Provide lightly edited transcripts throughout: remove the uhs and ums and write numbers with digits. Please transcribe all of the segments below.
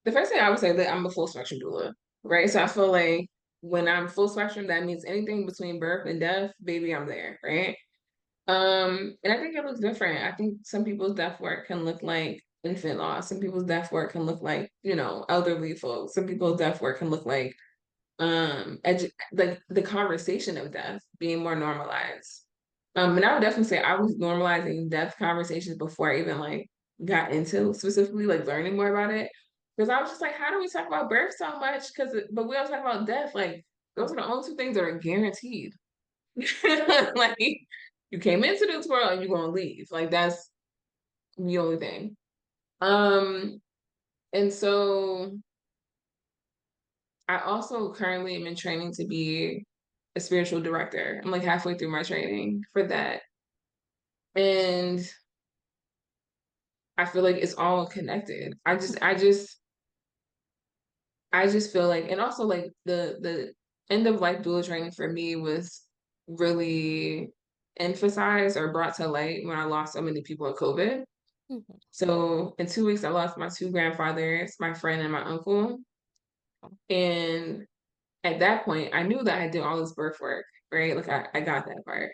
the first thing I would say that I'm a full spectrum doula, right? So I feel like when I'm full spectrum, that means anything between birth and death, baby, I'm there, right? And I think it looks different. I think some people's death work can look like infant loss. Some people's death work can look like, elderly folks. Some people's death work can look like like the conversation of death being more normalized. And I would definitely say I was normalizing death conversations before I even like got into specifically like learning more about it. Because I was just like, how do we talk about birth so much? But we don't talk about death. Like those are the only two things that are guaranteed. Like you came into this world and you're gonna leave. Like that's the only thing. Um, and so I also currently am in training to be a spiritual director. I'm like halfway through my training for that. And I feel like it's all connected. I just feel like, and also like the end of life doula training for me was really emphasized or brought to light when I lost so many people in COVID. Mhm. So in 2 weeks, I lost my two grandfathers, my friend, and my uncle. And at that point, I knew that I did all this birth work, right? Like I got that part.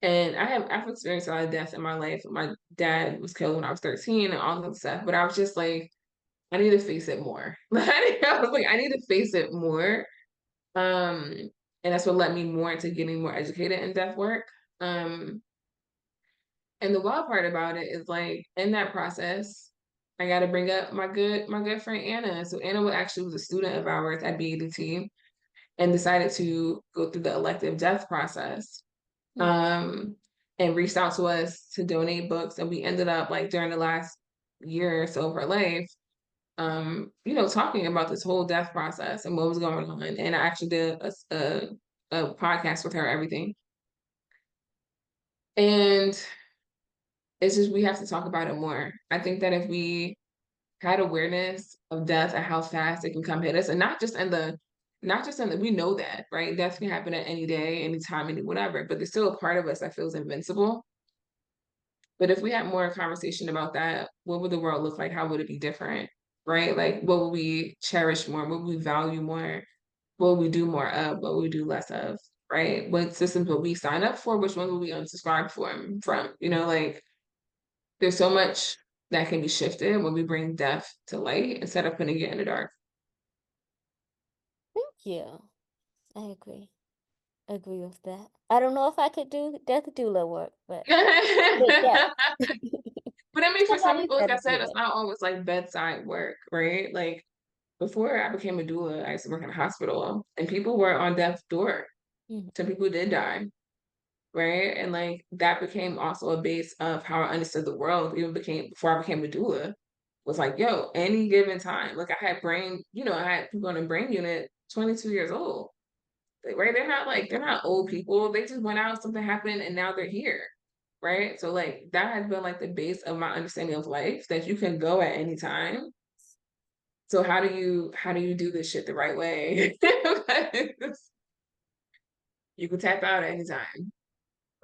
And I've experienced a lot of death in my life. My dad was killed when I was 13 and all that stuff. But I was just like, I need to face it more. I was like, I need to face it more. Um, and that's what led me more into getting more educated in death work. Um, and the wild part about it is like in that process, I got to bring up my good friend Anna. So Anna actually was a student of ours at BADT and decided to go through the elective death process. Mhm. Um, and reached out to us to donate books, and we ended up like during the last year or so of her life, talking about this whole death process and what was going on. And I actually did a podcast with her, everything. And it's just we have to talk about it more. I think that if we had awareness of death and how fast it can come hit us, and not just in the we know that, right? Death can happen at any day, anytime, any whatever, but there's still a part of us that feels invincible. But if we had more conversation about that, what would the world look like? How would it be different? Right? Like what would we cherish more? What would we value more? What would we do more of? What would we do less of? Right? What systems would we sign up for? Which ones would we unsubscribe from? Like there's so much that can be shifted when we bring death to light instead of putting it in the dark. Thank you. I agree. Agree with that. I don't know if I could do death doula work, but yeah. But I mean, for some Somebody's people, like I gotta do said, it's it. not always like bedside work, right? Like before I became a doula, I used to work in a hospital and people were on death's door. Mhm. Some people did die, right? And like that became also a base of how I understood the world, even became before I became a doula, was like, yo, any given time. Like I had people on the brain unit 22 years old. Right? They're not old people. They just went out, something happened, and now they're here. Right. So like that has been like the base of my understanding of life that you can go at any time. So how do you do this shit the right way? You can tap out at any time.